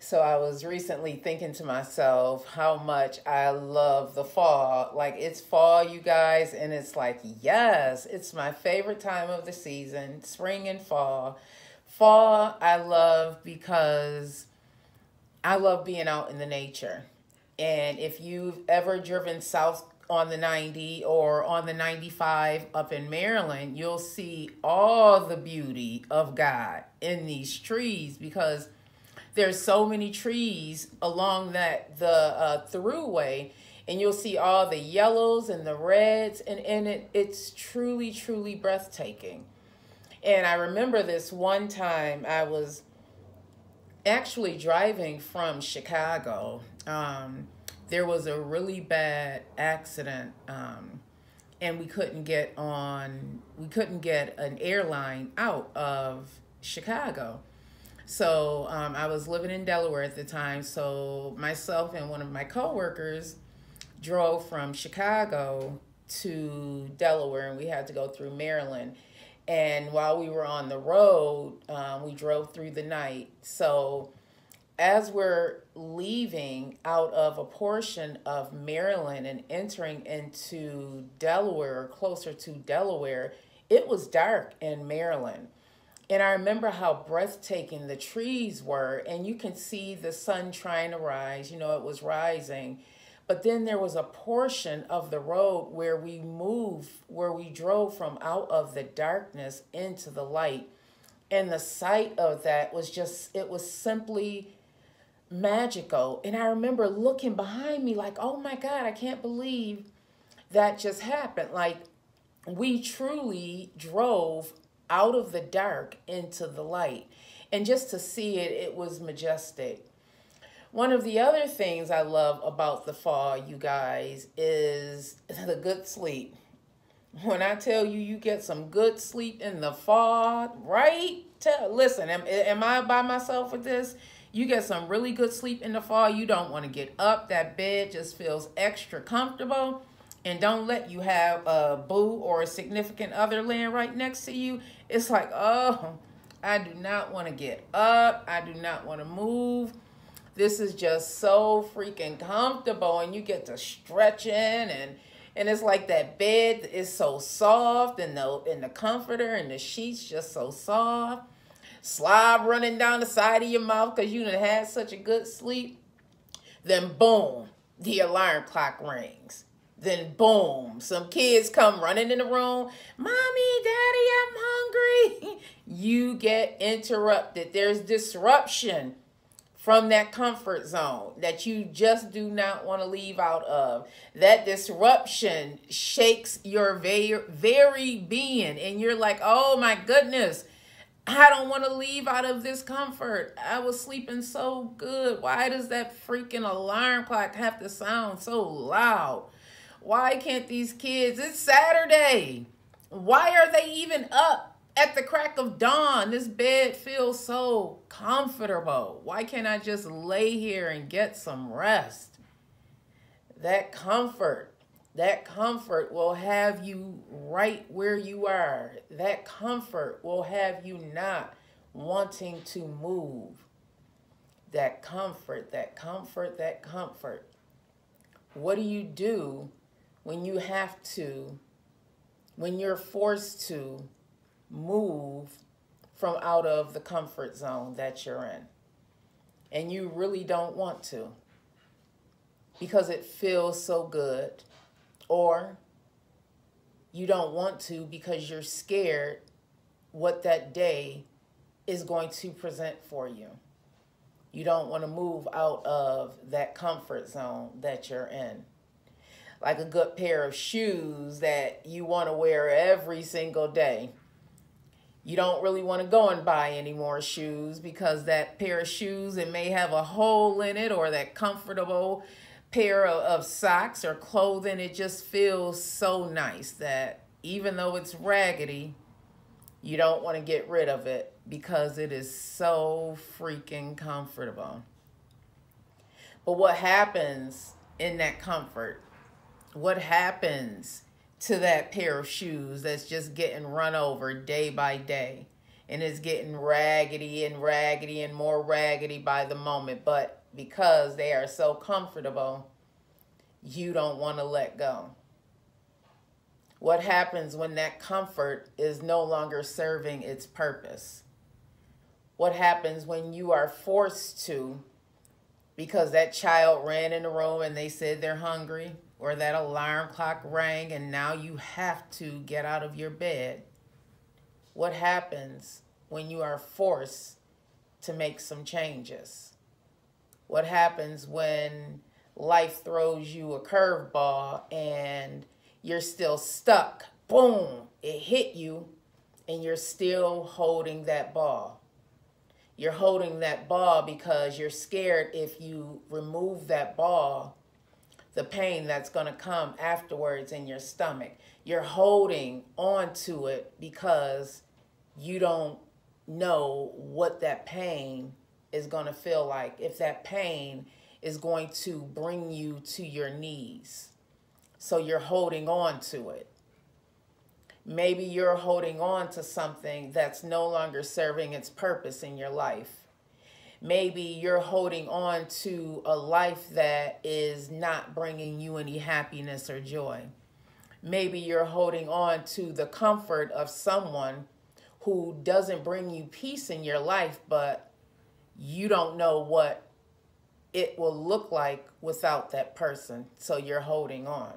So I was recently thinking to myself how much I love the fall. Like, it's fall, you guys, and it's like, yes, it's my favorite time of the season, spring and fall. Fall, I love because I love being out in the nature. And if you've ever driven south on the 90 or on the 95 up in Maryland, you'll see all the beauty of God in these trees because there's so many trees along the throughway, and you'll see all the yellows and the reds, and it's truly breathtaking. And I remember this one time I was actually driving from Chicago. There was a really bad accident, and we couldn't get an airline out of Chicago. So I was living in Delaware at the time. So myself and one of my coworkers drove from Chicago to Delaware, and we had to go through Maryland. And while we were on the road, we drove through the night. So as we're leaving out of a portion of Maryland and entering into Delaware, or closer to Delaware, it was dark in Maryland. And I remember how breathtaking the trees were, and you can see the sun trying to rise. You know, it was rising. But then there was a portion of the road where we drove from out of the darkness into the light. And the sight of that was it was simply magical. And I remember looking behind me like, oh my God, I can't believe that just happened. Like, we truly drove out of the dark into the light. And just to see it, it was majestic. One of the other things I love about the fall, you guys, is the good sleep. When I tell you, you get some good sleep in the fall, right? Listen, am I by myself with this? You get some really good sleep in the fall. You don't want to get up. That bed just feels extra comfortable. And don't let you have a boo or a significant other laying right next to you. It's like, oh, I do not want to get up. I do not want to move. This is just so freaking comfortable, and you get to stretching, and it's like that bed is so soft, and the comforter and the sheets just so soft. Slob running down the side of your mouth because you done had such a good sleep. Then boom, the alarm clock rings. Then boom, some kids come running in the room. Mommy, Daddy, I'm hungry. You get interrupted. There's disruption from that comfort zone that you just do not want to leave out of. That disruption shakes your very being, and you're like, oh my goodness, I don't want to leave out of this comfort. I was sleeping so good. Why does that freaking alarm clock have to sound so loud? Why can't these kids? It's Saturday. Why are they even up at the crack of dawn? This bed feels so comfortable. Why can't I just lay here and get some rest? That comfort will have you right where you are. That comfort will have you not wanting to move. That comfort. What do you do when you're forced to move from out of the comfort zone that you're in? And you really don't want to because it feels so good. Or you don't want to because you're scared what that day is going to present for you. You don't want to move out of that comfort zone that you're in. Like a good pair of shoes that you want to wear every single day. You don't really want to go and buy any more shoes because that pair of shoes, it may have a hole in it, or that comfortable pair of socks or clothing, it just feels so nice that even though it's raggedy, you don't want to get rid of it because it is so freaking comfortable. But what happens in that comfort? What happens to that pair of shoes that's just getting run over day by day? and it's getting raggedy and raggedy and more raggedy by the moment. But because they are so comfortable, you don't want to let go. What happens when that comfort is no longer serving its purpose? What happens when you are forced to, because that child ran in the room and they said they're hungry, or that alarm clock rang and now you have to get out of your bed? What happens when you are forced to make some changes? What happens when life throws you a curveball and you're still stuck? Boom, it hit you and you're still holding that ball. You're holding that ball because you're scared if you remove that ball, the pain that's going to come afterwards in your stomach. You're holding on to it because you don't know what that pain is going to feel like, if that pain is going to bring you to your knees. So you're holding on to it. Maybe you're holding on to something that's no longer serving its purpose in your life. Maybe you're holding on to a life that is not bringing you any happiness or joy. Maybe you're holding on to the comfort of someone who doesn't bring you peace in your life, but you don't know what it will look like without that person, so you're holding on.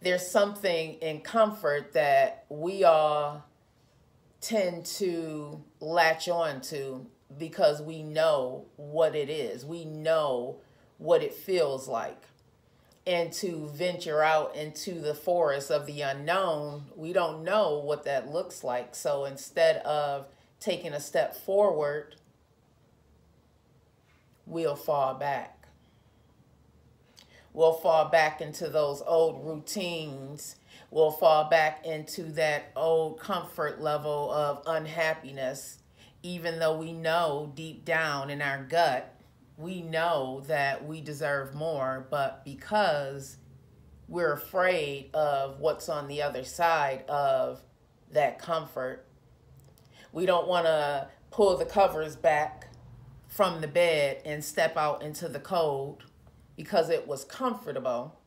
There's something in comfort that we all tend to latch on to because we know what it is. We know what it feels like. And to venture out into the forest of the unknown, we don't know what that looks like. So instead of taking a step forward, we'll fall back. We'll fall back into those old routines. We'll fall back into that old comfort level of unhappiness, even though we know deep down in our gut, we know that we deserve more, but because we're afraid of what's on the other side of that comfort, we don't want to pull the covers back from the bed and step out into the cold, because it was comfortable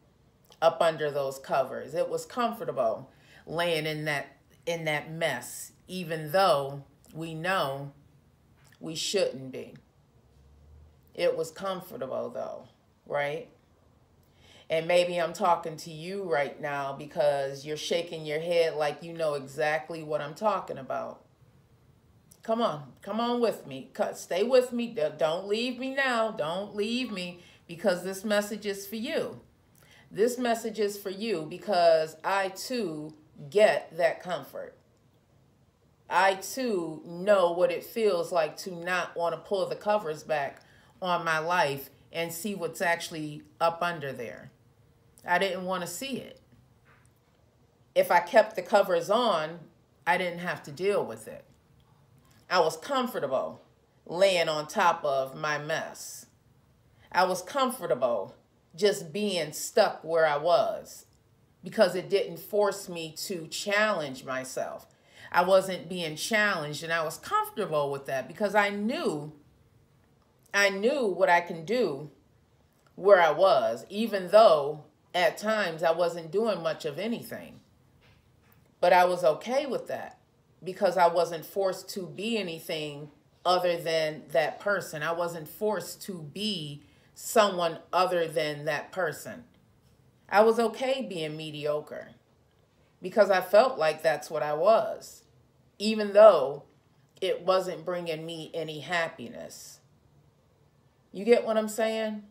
up under those covers. It was comfortable laying in that mess, even though we know we shouldn't be. It was comfortable though, right? And maybe I'm talking to you right now because you're shaking your head like you know exactly what I'm talking about. Come on with me. Stay with me. Don't leave me now. Don't leave me, because this message is for you. This message is for you because I too get that comfort. I too know what it feels like to not want to pull the covers back on my life and see what's actually up under there. I didn't want to see it. If I kept the covers on, I didn't have to deal with it. I was comfortable laying on top of my mess. I was comfortable just being stuck where I was because it didn't force me to challenge myself. I wasn't being challenged, and I was comfortable with that because I knew what I can do where I was, even though at times I wasn't doing much of anything. But I was okay with that because I wasn't forced to be anything other than that person. I wasn't forced to be someone other than that person. I was okay being mediocre because I felt like that's what I was, even though it wasn't bringing me any happiness. You get what I'm saying?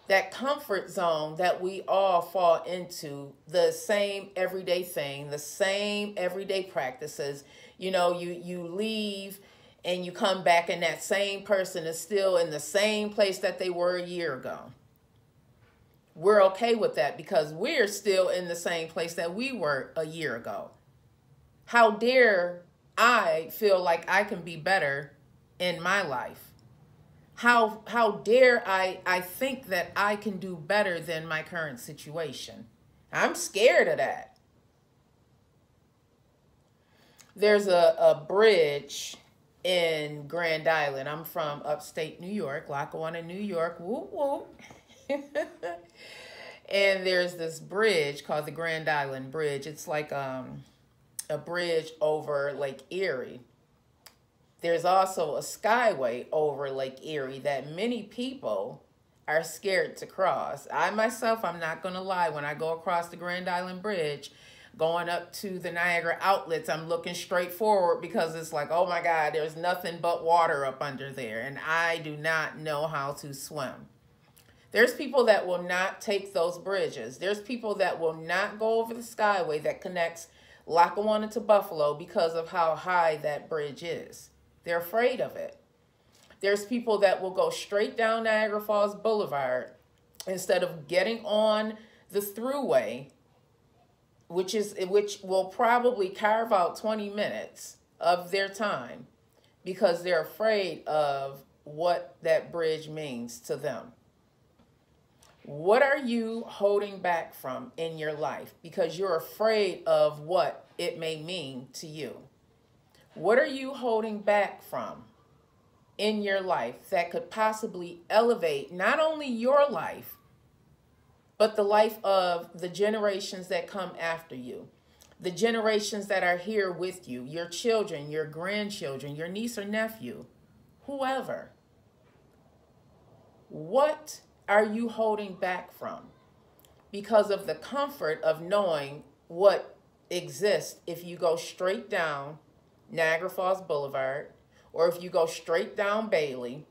That comfort zone that we all fall into, the same everyday thing, the same everyday practices. You know, you leave and you come back and that same person is still in the same place that they were a year ago. We're okay with that because we're still in the same place that we were a year ago. How dare I feel like I can be better in my life? How dare I think that I can do better than my current situation? I'm scared of that. There's a bridge in Grand Island. I'm from upstate New York, Lackawanna, New York. Whoop, whoop. And there's this bridge called the Grand Island Bridge. It's like a bridge over Lake Erie. There's also a skyway over Lake Erie that many people are scared to cross. I myself, I'm not going to lie, when I go across the Grand Island Bridge, going up to the Niagara outlets, I'm looking straight forward because it's like, oh my God, there's nothing but water up under there. And I do not know how to swim. There's people that will not take those bridges. There's people that will not go over the skyway that connects Lackawanna to Buffalo because of how high that bridge is. They're afraid of it. There's people that will go straight down Niagara Falls Boulevard instead of getting on the thruway, which will probably carve out 20 minutes of their time because they're afraid of what that bridge means to them. What are you holding back from in your life because you're afraid of what it may mean to you? What are you holding back from in your life that could possibly elevate not only your life, but the life of the generations that come after you, the generations that are here with you, your children, your grandchildren, your niece or nephew, whoever? What are you holding back from because of the comfort of knowing what exists if you go straight down Niagara Falls Boulevard or if you go straight down Bailey?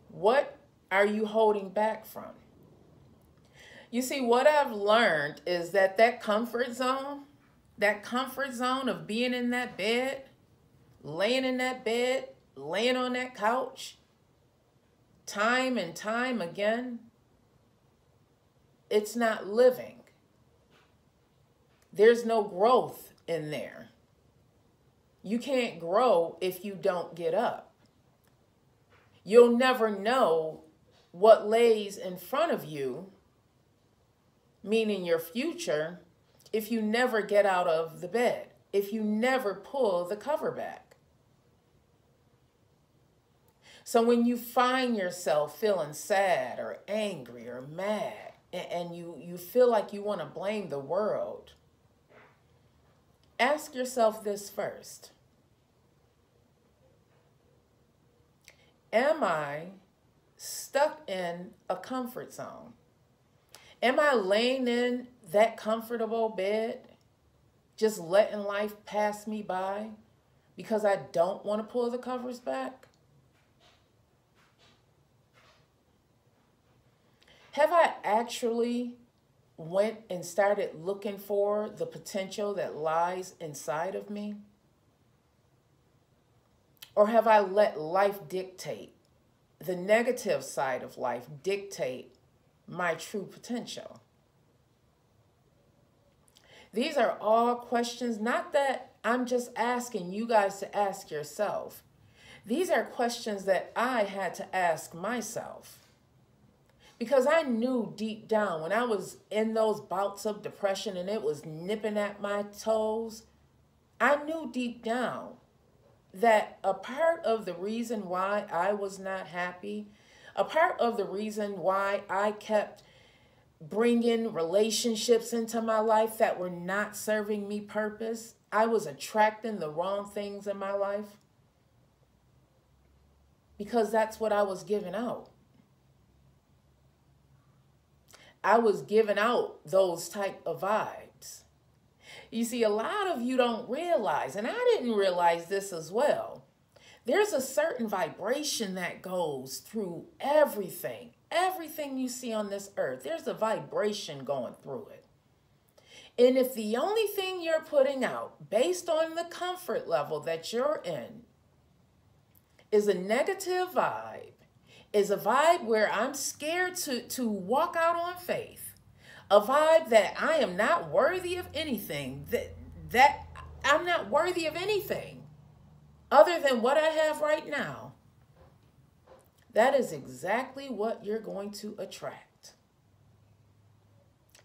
What are you holding back from? You see, what I've learned is that comfort zone of being in that bed, laying in that bed, laying on that couch, time and time again, it's not living. There's no growth in there. You can't grow if you don't get up. You'll never know what lays in front of you, meaning your future, if you never get out of the bed, if you never pull the cover back. So when you find yourself feeling sad or angry or mad, and you feel like you want to blame the world, ask yourself this first. Am I stuck in a comfort zone? Am I laying in that comfortable bed, just letting life pass me by because I don't want to pull the covers back? Have I actually went and started looking for the potential that lies inside of me? Or have I let life dictate, the negative side of life dictate my true potential? These are all questions, not that I'm just asking you guys to ask yourself. These are questions that I had to ask myself. Because I knew deep down when I was in those bouts of depression and it was nipping at my toes, I knew deep down that a part of the reason why I was not happy, a part of the reason why I kept bringing relationships into my life that were not serving me purpose, I was attracting the wrong things in my life because that's what I was giving out. I was giving out those type of vibes. You see, a lot of you don't realize, and I didn't realize this as well, there's a certain vibration that goes through everything. Everything you see on this earth, there's a vibration going through it. And if the only thing you're putting out, based on the comfort level that you're in, is a negative vibe, is a vibe where I'm scared to walk out on faith, a vibe that I am not worthy of anything, that I'm not worthy of anything other than what I have right now, that is exactly what you're going to attract.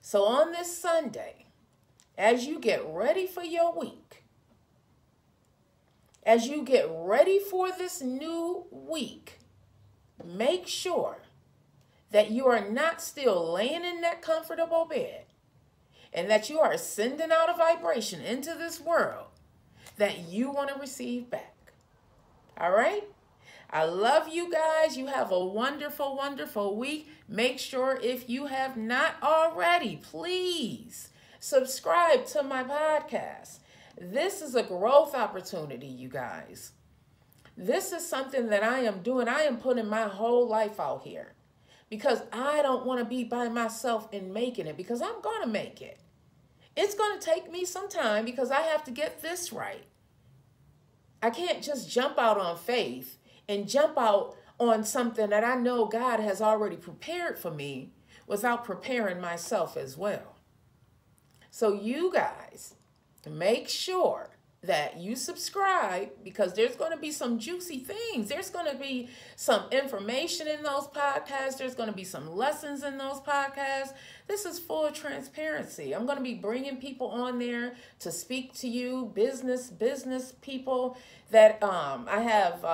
So on this Sunday, as you get ready for your week, as you get ready for this new week, make sure that you are not still laying in that comfortable bed and that you are sending out a vibration into this world that you want to receive back. All right? I love you guys. You have a wonderful, wonderful week. Make sure if you have not already, please subscribe to my podcast. This is a growth opportunity, you guys. This is something that I am doing. I am putting my whole life out here because I don't want to be by myself in making it, because I'm going to make it. It's going to take me some time because I have to get this right. I can't just jump out on faith and jump out on something that I know God has already prepared for me without preparing myself as well. So you guys, make sure that you subscribe, because there's going to be some juicy things. There's going to be some information in those podcasts. There's going to be some lessons in those podcasts. This is full transparency. I'm going to be bringing people on there to speak to you, business people that I have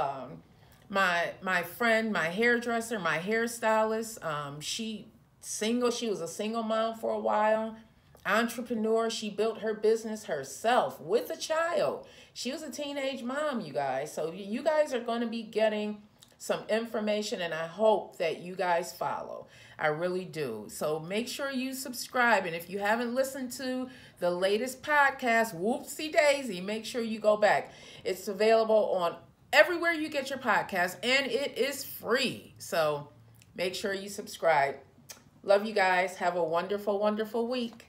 my friend, my hairdresser, my hairstylist. She was a single mom for a while. Entrepreneur. She built her business herself with a child. She was a teenage mom, you guys. So you guys are going to be getting some information, and I hope that you guys follow. I really do. So make sure you subscribe. And if you haven't listened to the latest podcast, whoopsie daisy, make sure you go back. It's available on everywhere you get your podcast, and it is free. So make sure you subscribe. Love you guys. Have a wonderful, wonderful week.